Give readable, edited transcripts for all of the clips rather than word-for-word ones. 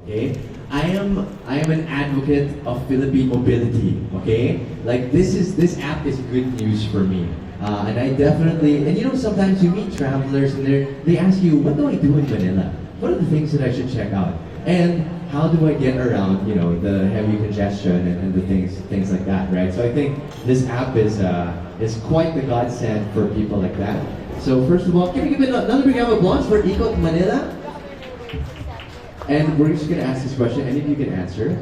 Okay, I am an advocate of Philippine mobility. Okay, like this app is good news for me. And I definitely, and you know, sometimes you meet travelers and they ask you, what do I do in Manila? What are the things that I should check out? And how do I get around, you know, the heavy congestion and the things like that, right? So I think this app is quite the godsend for people like that. So first of all, can we give another big round of applause for IkotMNL? And we're just going to ask this question, any of you can answer.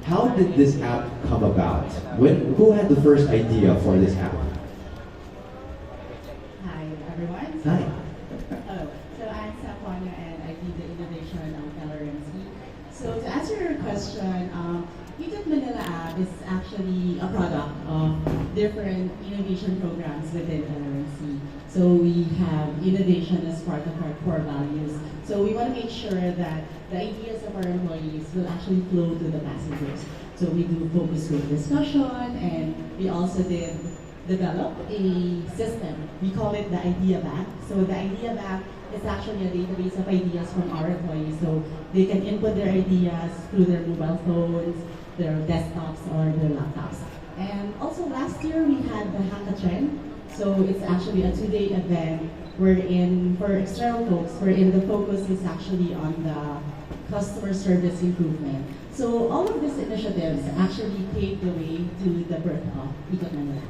How did this app come about? Who had the first idea for this app? Hi, everyone. Hi. Hello. So I'm Saponia and I lead the innovation of LRMC. So to answer your question, IkotMNL app is actually a product of different innovation programs within LRMC. So we have innovation as part of our core values. So we want to make sure that the ideas of our employees will actually flow to the passengers. So we do focus group discussion, and we also did develop a system. We call it the Idea Bank. So the Idea Bank is actually a database of ideas from our employees. So they can input their ideas through their mobile phones, their desktops, or their laptops. And also last year we had the Hackathon. So it's actually a 2-day event wherein, for external folks, wherein the focus is actually on the customer service improvement. So all of these initiatives actually paved the way to the birth of IkotMNL.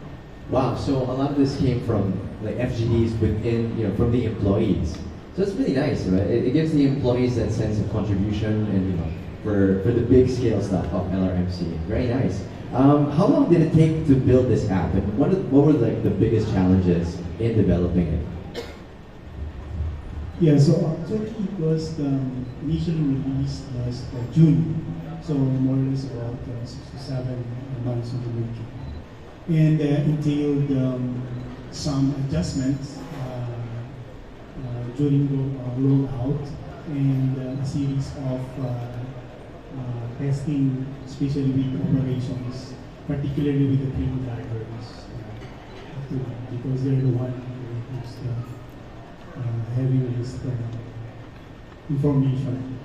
Wow, so a lot of this came from like FGDs within, you know, from the employees. So it's really nice, right? It gives the employees that sense of contribution and, you know, for the big scale stuff of LRMC. Very nice. How long did it take to build this app, and what were like the biggest challenges in developing it? Yeah, so actually it was initially released last June, so more or less about 6 to 7 months in the making, and entailed some adjustments during the rollout and a series of testing, especially with operations, particularly with the train drivers, because they're the one who use the heaviest information.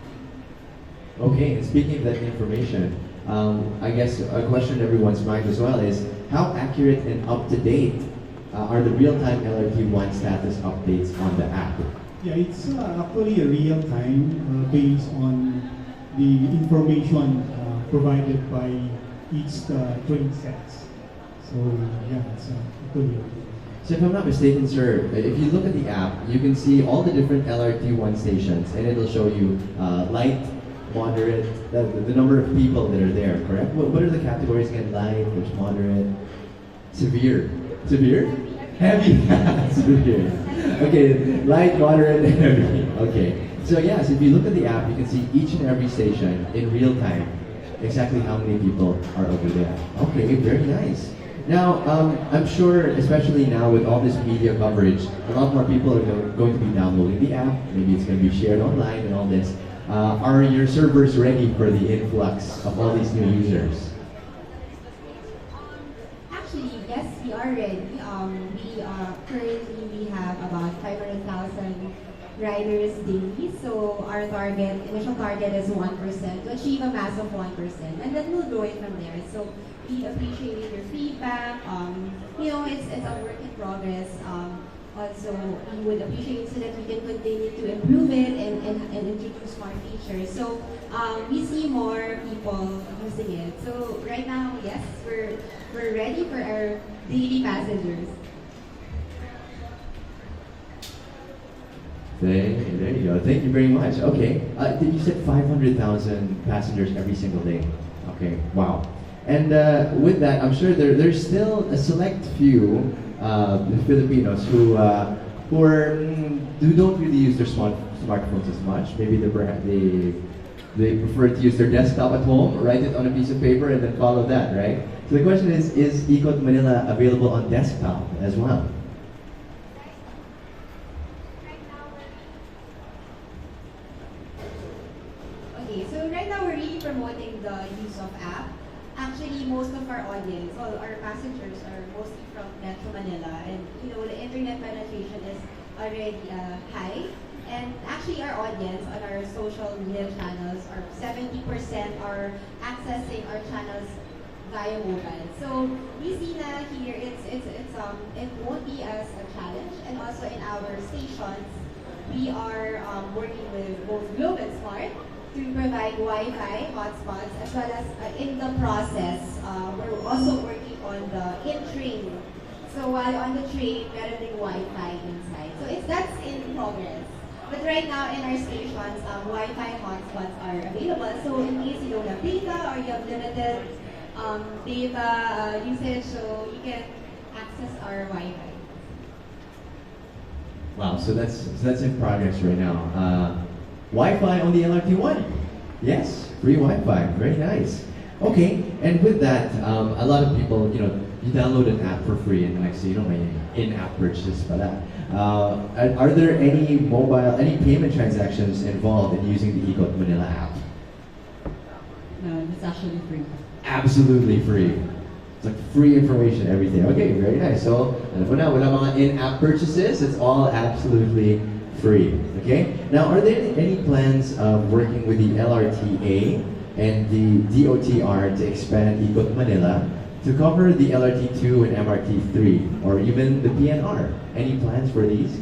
Okay, and speaking of that information, I guess a question in everyone's mind as well is, how accurate and up-to-date are the real-time LRT1 status updates on the app? Yeah, it's actually a real time based on the information provided by each train sets. So yeah, it's actually. So if I'm not mistaken, sir, if you look at the app, you can see all the different LRT1 stations, and it'll show you light, moderate, the number of people that are there, correct? What are the categories again? Light, there's moderate, severe. Severe? Heavy. Severe. Okay, light, moderate, and heavy. Okay. So yes, if you look at the app, you can see each and every station in real time, exactly how many people are over there. Okay, very nice. Now, I'm sure, especially now with all this media coverage, a lot more people are going to be downloading the app. Maybe it's going to be shared online and all this. Are your servers ready for the influx of all these new users? Actually, yes, we are ready. Currently we have about 500,000 riders daily. So our initial target is 1% to achieve a mass of 1%, and then we'll grow it from there. So we appreciate your feedback. You know, it's a work in progress. Also, we would appreciate so that we can continue to improve it and introduce more features. So we see more people using it. So right now, yes, we're ready for our daily passengers. There you go. Thank you very much. Okay, you said 500,000 passengers every single day. Okay, wow. And with that, I'm sure there's still a select few Filipinos who don't really use their smartphones as much. Maybe they prefer to use their desktop at home, write it on a piece of paper, and then follow that, right? So the question is IkotMNL available on desktop as well? So right now we're really promoting the use of app. Actually, most of our audience, all our passengers are mostly from Metro Manila, and you know the internet penetration is already high. And actually, our audience on our social media channels are 70% are accessing our channels via mobile. So we see na here it won't be as a challenge, and also in our stations we are working with both Globe and Smart to provide Wi-Fi hotspots, as well as in the process we're also working on the in-train. So while on the train, meron ding Wi-Fi inside. So that's in progress. But right now in our stations, Wi-Fi hotspots are available. So in case you don't have data or you have limited data usage, so you can access our Wi-Fi. Wow, so that's in progress right now. Wi-Fi on the LRT1. Yes, free Wi-Fi. Very nice. Okay, and with that, a lot of people, you download an app for free, and next thing you know, may in-app purchase pala. Are there any payment transactions involved in using the IkotMNL app? No, it's actually free. Absolutely free. It's like free information, everything. Okay, very nice. So, alam mo na, wala mga in-app purchases. It's all absolutely free. Okay? Now, are there any plans of working with the LRTA and the DOTR to expand IkotMNL to cover the LRT2 and MRT3, or even the PNR? Any plans for these?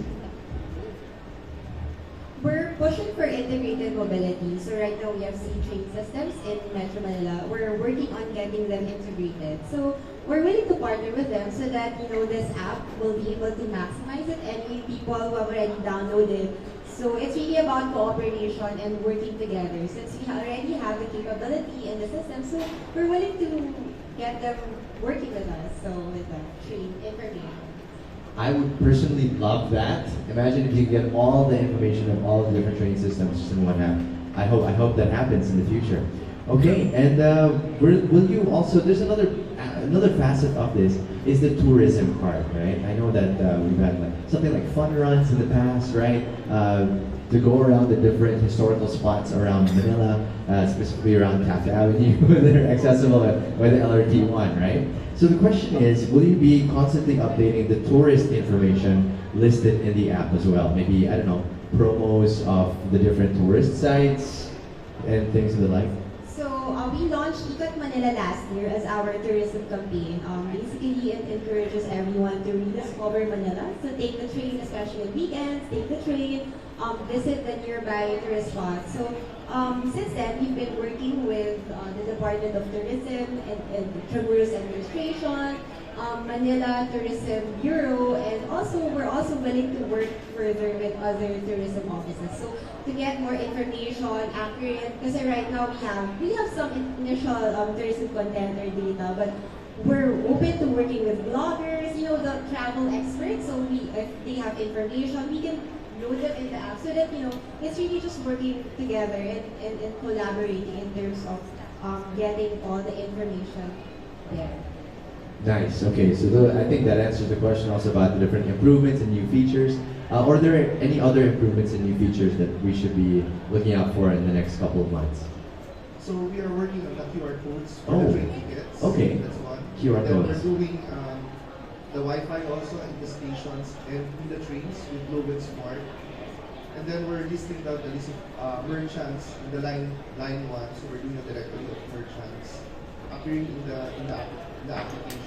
We're pushing for integrated mobility. So right now we have train systems in Metro Manila. We're working on getting them integrated. So we're willing to partner with them so that this app will be able to maximize it, and people who have already downloaded. So it's really about cooperation and working together. Since we already have the capability in the system, so we're willing to get them working with us. So with the train information. I would personally love that. Imagine if you get all the information of all the different train systems just in one app. I hope that happens in the future. Okay, and will you also? There's another facet of this is the tourism part, right? I know that we've had something like fun runs in the past, right? To go around the different historical spots around Manila, specifically around Taft Avenue, that are accessible by the LRT1, right? So the question is, will you be constantly updating the tourist information listed in the app as well? Maybe, I don't know, promos of the different tourist sites and things of the like? So we launched IkotMNL last year as our tourism campaign. Basically, it encourages everyone to rediscover Manila. So take the train, especially on weekends, take the train, visit the nearby tourist spots. So since then, we've been working with the Department of Tourism and Tribunals Administration, Manila Tourism Bureau, and we're also willing to work further with other tourism offices. So to get more information, accurate, because right now we have some initial tourism content or data, but we're open to working with bloggers, the travel experts. So if they have information, we can load them in the app so that it's really just working together and collaborating in terms of getting all the information there. Nice. Okay, so I think that answers the question also about the different improvements and new features. Are there any other improvements and new features that we should be looking out for in the next couple of months? So we are working on the QR codes for the train tickets. Okay. That's one. QR then codes. we're doing the Wi-Fi also in the stations and in the trains with Globe and Smart. And then we're listing down the list of merchants in the line 1. So we're doing a directory of merchants appearing in the application.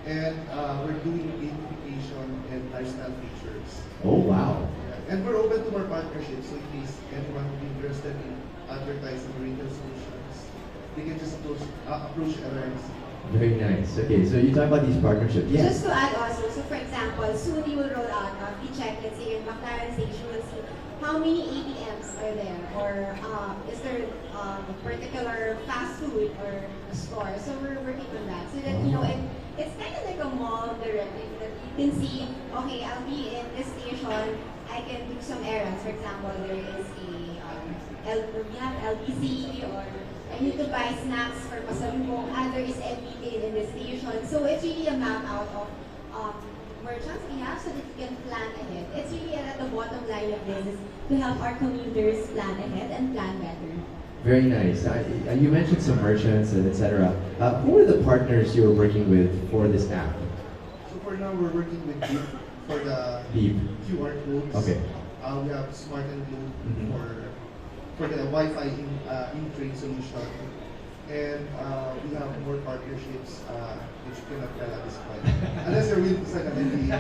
And we're doing gamification and lifestyle features. Oh, wow. And we're open to more partnerships. So in case anyone would be interested in advertising retail solutions, they can just approach LRMC. Very nice. Okay, so you talk about these partnerships. Yes. Just to add also, so for example, soon we will roll out, we check, let's say in McLaren Station, we'll see how many ATMs are there, or is there a particular fast food or a store. So we're working on that, so that it's kind of like a mall directly, that you can see, okay, I'll be in this station, I can do some errands. For example, there is we have LBC, or I need to buy snacks for pasalubong, there is everything in the station. So it's really a map out of merchants we have so that you can plan ahead. It's really at the bottom line of this is to help our commuters plan ahead and plan better. Very nice. You mentioned some merchants and etc. Who are the partners you're working with for this app? So for now, we're working with Beep for the Beep. QR codes. Okay. We have Smart and Blue for for the Wi-Fi in-train solution. And we have more partnerships which you cannot tell at this point. Unless you're willing to sign an NDA.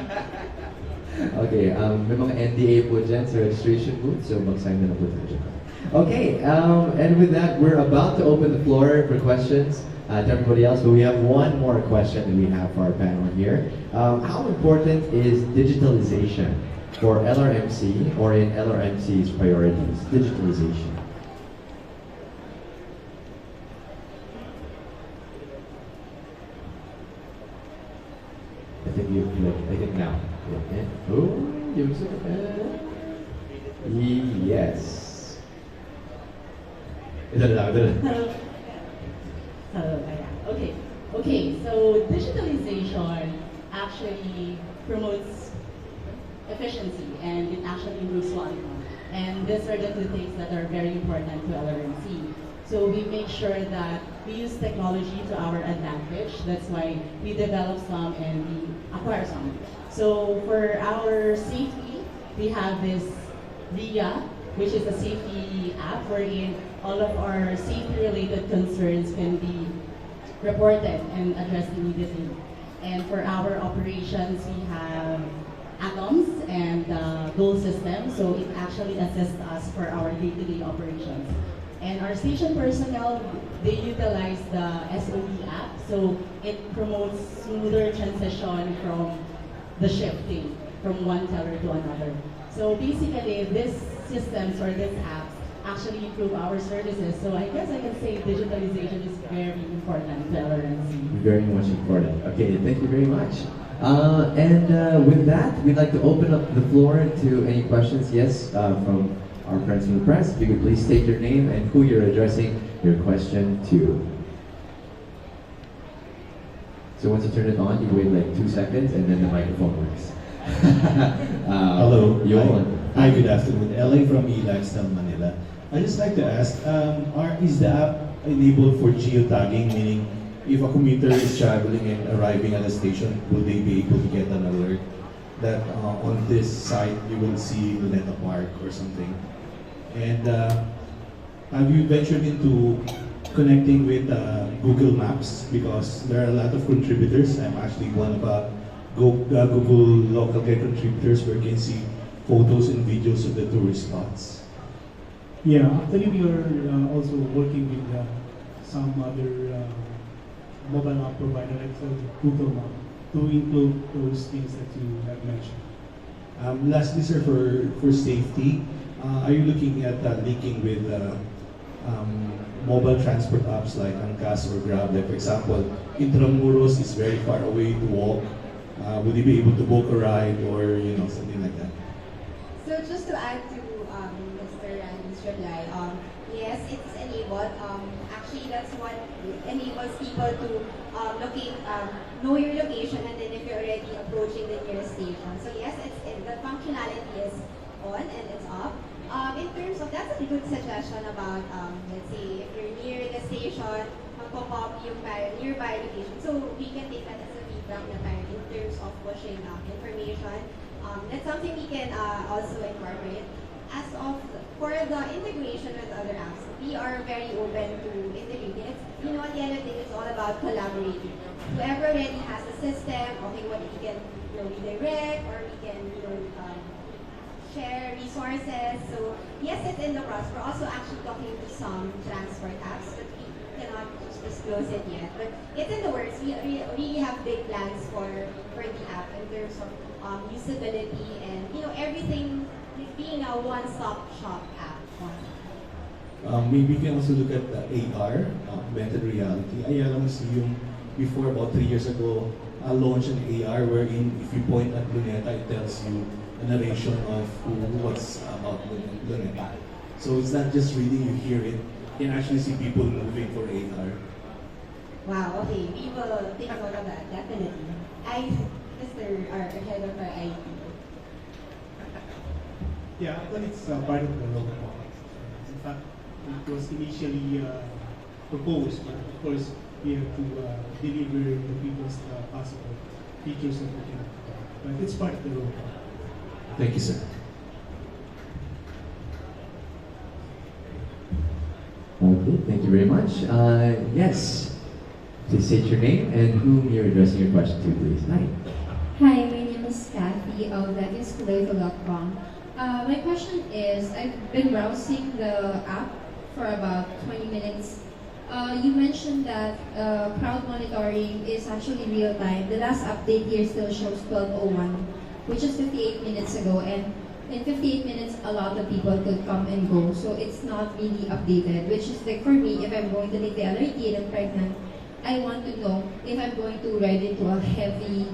Okay, may mga NDA po dyan sa registration booth, so mag-sign na po tayo dyan. Okay, and with that, we're about to open the floor for questions to everybody else, but we have one more question that we have for our panel here. How important is digitalization for LRMC or in LRMC's priorities? Digitalization. I think now. Oh, give us a yes. Is that loud? Okay. Okay, so digitalization actually promotes efficiency and it actually improves quality. And these are the two things that are very important to LRMC. So we make sure that we use technology to our advantage. That's why we develop some and we acquire some. So for our safety, we have this RIA, which is a safety app wherein all of our safety-related concerns can be reported and addressed immediately. And for our operations, we have atoms and goal system, so it actually assists us for our day-to-day operations. And our station personnel, they utilize the SOE app, so it promotes smoother transition from the shifting from one teller to another. So basically, these systems or these apps actually improve our services. So I guess I can say digitalization is very important to LRMC. Very much important. Okay, thank you very much. And with that, we'd like to open up the floor to any questions. Yes, from our friends from the press. If you could please state your name and who you're addressing your question to. So once you turn it on, you wait like 2 seconds and then the microphone works. Hello. Yolan. Hi, good afternoon. LA from Light Rail Manila. I'd just like to ask, is the app enabled for geotagging, meaning if a commuter is traveling and arriving at a station, will they be able to get an alert that on this site you will see Luneta Park or something? And have you ventured into connecting with Google Maps? Because there are a lot of contributors. I'm actually one of Google local guide contributors where you can see photos and videos of the tourist spots. Yeah, actually we are also working with some other mobile app provider like Google Map to include those things that you have mentioned. Lastly, sir, for safety, are you looking at linking with mobile transport apps like Angkas or Grab? Like for example, Intramuros is very far away to walk. Would you be able to book a ride or something like that? So just to add to Mr. Randy's reply, yes, it's enabled. Actually, that's what enables people to know your location, and then if you're already approaching the nearest station. So yes, the functionality is on and it's up. In terms of, that's a good suggestion about, let's say, if you're near the station, pop-up yung nearby location. So we can take that as a feedback na parang in terms of pushing information. That's something we can also incorporate. As of for the integration with other apps, we are very open to integrating. At the end of the day, it's all about collaborating. Whoever already has a system, okay, what we can redirect or we can share resources. So yes, it's in the process. We're also actually talking to some transport apps, but we cannot just disclose it yet. But it's in the works. We really have big plans for the app in terms of usability and everything being a one-stop shop app. Maybe you can also look at the AR, augmented reality. LRMC before about 3 years ago, launched an AR wherein if you point at Luneta, it tells you a narration of what's about Luneta. So it's not just reading, you hear it. You can actually see people moving for AR. Wow, okay, we will take note of that, definitely. Our head of our IT. Yeah, actually it's part of the roadmap. In fact, it was initially proposed, but of course we have to deliver the biggest possible features that we can. But it's part of the roadmap. Thank you, sir. Okay, thank you very much. Yes, please state your name and whom you're addressing your question to, please. Hi. Hi, my name is Kathy of ThatIsColloquial.com. My question is, I've been browsing the app for about 20 minutes. You mentioned that crowd monitoring is actually real time. The last update here still shows 12:01, which is 58 minutes ago, and in 58 minutes, a lot of people could come and go, so it's not really updated, which is like for me, if I'm going to take the LRT and I'm pregnant, I want to know if I'm going to ride into a heavy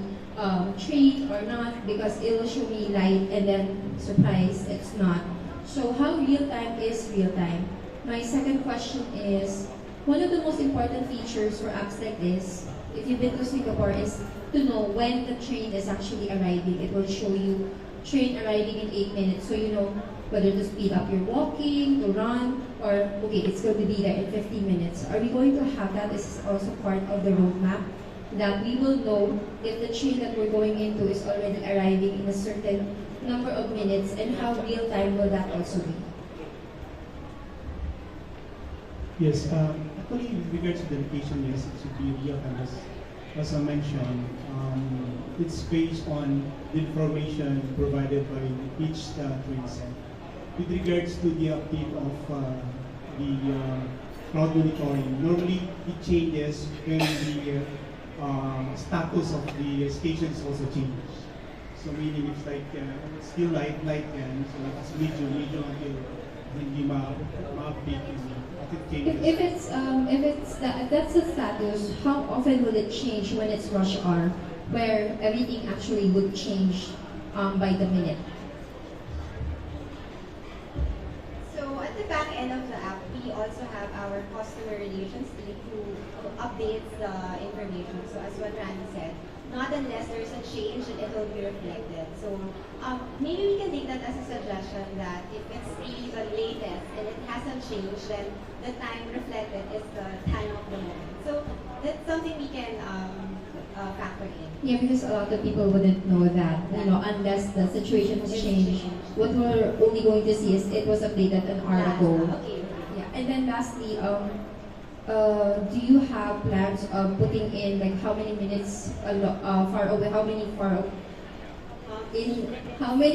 train or not, because it will show me light and then surprise, it's not. So how real time is real time? My second question is, one of the most important features for apps like this, if you've been to Singapore, is to know when the train is actually arriving. It will show you train arriving in 8 minutes, so you know whether to speed up your walking, to run, or okay, it's going to be there in 15 minutes. Are we going to have that? This is also part of the roadmap, that we will know if the train that we're going into is already arriving in a certain number of minutes, and how real time will that also be? Yes, actually, with regards to the location, yes, it should be real time. As I mentioned, it's based on the information provided by each train set. With regards to the update of the crowd monitoring, normally it changes when the status of the stations also changes. So meaning it's like still light yan, so it's medium until hindi ma-update as it changes. If that's the status, how often will it change when it's rush hour, where everything actually would change by the minute? So at the back end of the app, we also have our customer relations team who updates the information. So as what Randy said, not unless there's a change, and it will be reflected. So maybe we can take that as a suggestion, that if it's really the latest and it hasn't changed, then the time reflected is the time of the moment. So that's something we can factor in. Yeah, because a lot of people wouldn't know that, unless the situation has changed. What we're only going to see is it was updated an hour ago. Okay. Yeah, and then lastly, do you have plans of putting in like how many minutes far away? How many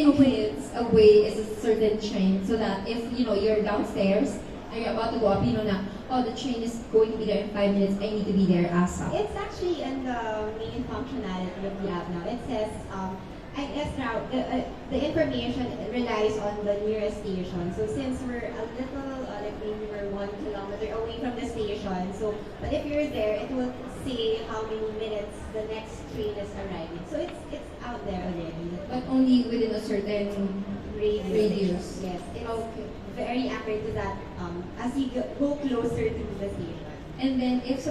minutes away is a certain train, so that if you're downstairs and you're about to go up, you know na, oh, the train is going to be there in 5 minutes. I need to be there ASAP. It's actually in the main functionality of the app now. It says, I guess now, the information relies on the nearest station. So since we're a little, like maybe we're 1 kilometer away from the station, so, but if you're there, it will say how many minutes the next train is arriving. So it's out there already. But only within a certain radius. Yes, it's Okay. very accurate to that as you go closer to the station. And then if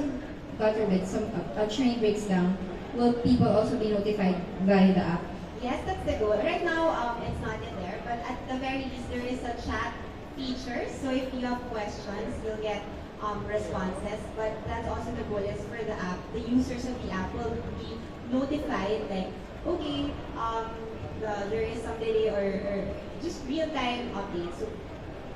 God forbid, a train breaks down, will people also be notified via the app? Yes, that's the goal. Right now, it's not in there, but at the very least, there is a chat feature. So if you have questions, you'll get responses. But that's also the goal, is for the app. The users of the app will be notified, like, okay, there is some delay or just real-time updates. So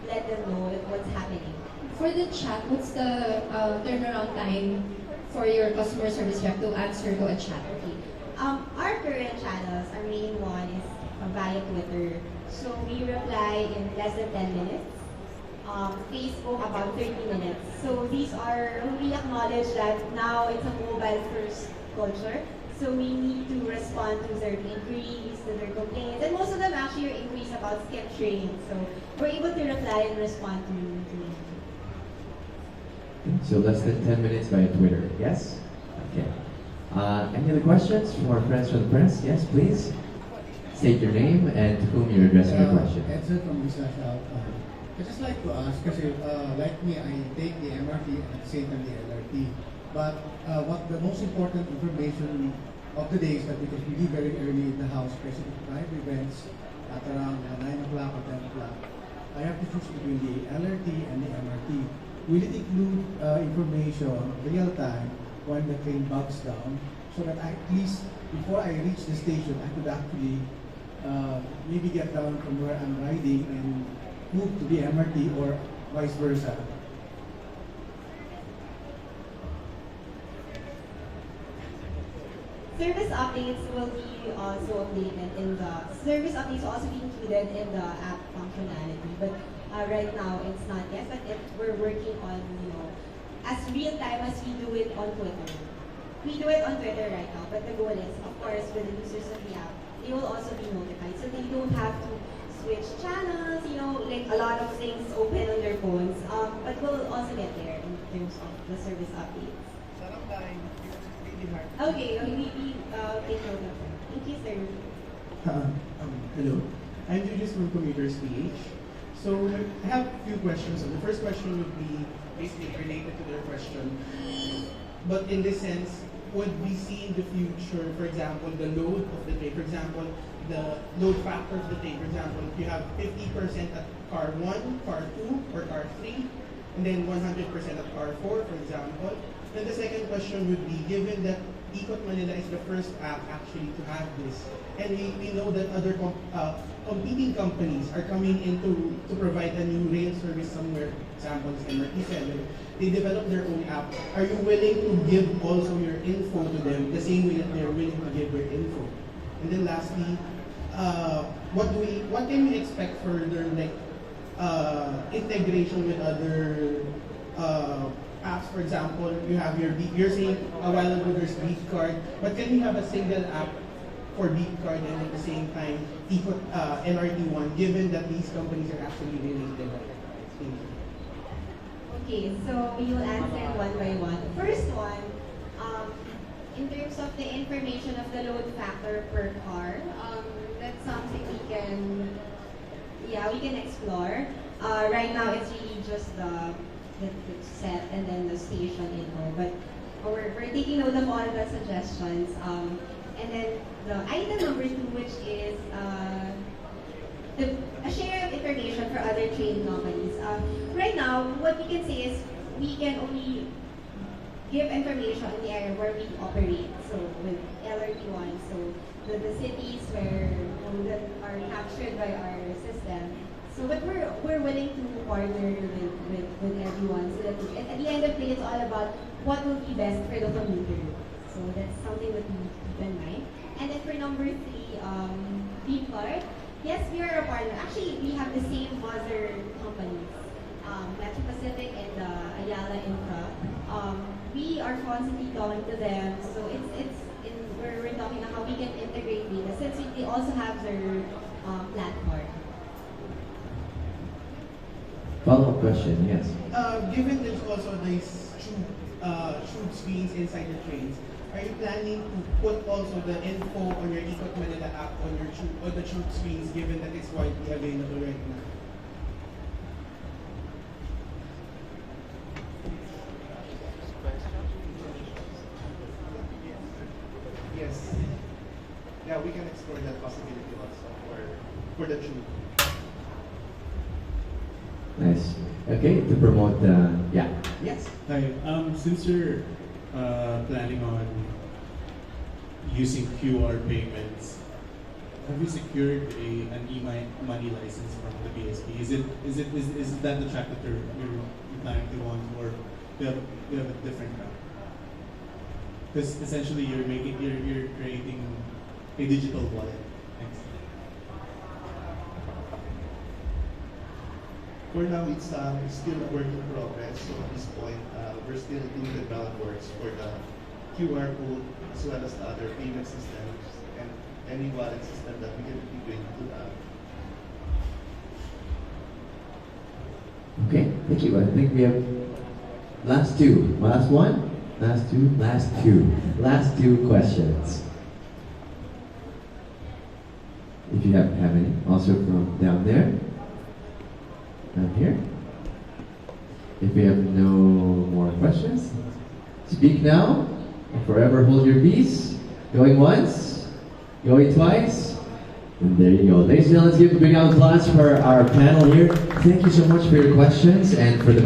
let them know what's happening. For the chat, what's the turnaround time for your customer service rep to answer to a chat? Okay. Our current channels, our main one is via Twitter. So we reply in less than 10 minutes. Facebook about 30 minutes. So these are, we acknowledge that now it's a mobile first culture. So we need to respond to their inquiries, to their complaints. And most of them actually are inquiries about skip trains. So we're able to reply and respond to them. So less than 10 minutes via Twitter, yes? Okay. Any other questions from our friends from the press? Yes, please. State your name and to whom you're addressing your question. Edson from Research Out. I'd just like to ask, kasi like me, I take the MRT and at the same time the LRT. But what the most important information of the day is that because we leave very early in the house, especially for private events at around 9 o'clock or 10 o'clock, I have to choose between the LRT and the MRT. Will it include information real time when the train bogs down, so that at least before I reach the station, I could actually maybe get down from where I'm riding and move to the MRT or vice versa? service updates will be also updated in the service updates will also be included in the app functionality. But right now it's not yet. But we're working on as real time as we do it on Twitter. We do it on Twitter right now, but the goal is, of course, with the users of the app, they will also be notified. So they don't have to switch channels, like a lot of things open on their phones. But we'll also get there in terms of the service updates. Okay, we take note of that. Thank you, sir. Hello, I'm Julius from Commuters PH. So I have a few questions. So the first question would be basically related to their question. But in this sense, would we see in the future, for example, the load of the train, for example, the load factor of the train, for example, if you have 50% at car 1, car 2, or car 3, and then 100% at car 4, for example. Then the second question would be, given that IkotMNL is the first app actually to have this, and we know that other competing companies are coming in to provide a new rail service somewhere, example is MRT7, they develop their own app. Are you willing to give also your info to them the same way that they're willing to give their info? And then lastly, what can we expect further, like integration with other apps? For example, you have you're saying a while ago there's Beat Card, but can we have a single app for Beat Card and at the same time LRT1, given that these companies are actually related? Thank you. Okay, so we will answer one by one. First one, in terms of the information of the load factor per car, that's something we can explore. Right now, it's really just the set and then the station info, but we're taking note of all the suggestions. And then the item number 2, which is a share of information for other train companies. Right now, what we can say is we can only give information in the area where we operate. So with LRT1, so the cities that are captured by our system. So but we're willing to partner with everyone, so that at the end of the day, it's all about what will be best for the commuter. So that's something that we keep in mind. And then for number 3, Beat Card. Yes, we are a partner. Actually, we have the same mother companies, Metro Pacific and Ayala Infra. We are constantly talking to them, so we're talking about how we can integrate data since they also have their platform. Follow-up question, yes. Given there's also these tube screens inside the trains, are you planning to put also the info on your IkotMNL app on the tube screens, given that it's widely available right now? Yes. Yeah, we can explore that possibility also for the tube. Nice. Okay, to promote yeah. Yes. Hi, since you're planning on using QR payments, have you secured an e-money license from the BSP? Is that the track that you're planning to go on, or you have a different track? Because essentially you're creating a digital wallet. Thanks. For now, it's still a work in progress. So at this point, we're still doing the groundworks for the QR code as well as the other payment systems and any wallet system that we can integrate into the app. Okay, thank you. I think we have last two questions. If you have any, also from down there, down here. If we have no more questions, speak now and forever hold your peace. Going once, going twice, and there you go. Ladies and gentlemen, let's give a big round of applause for our panel here. Thank you so much for your questions and for the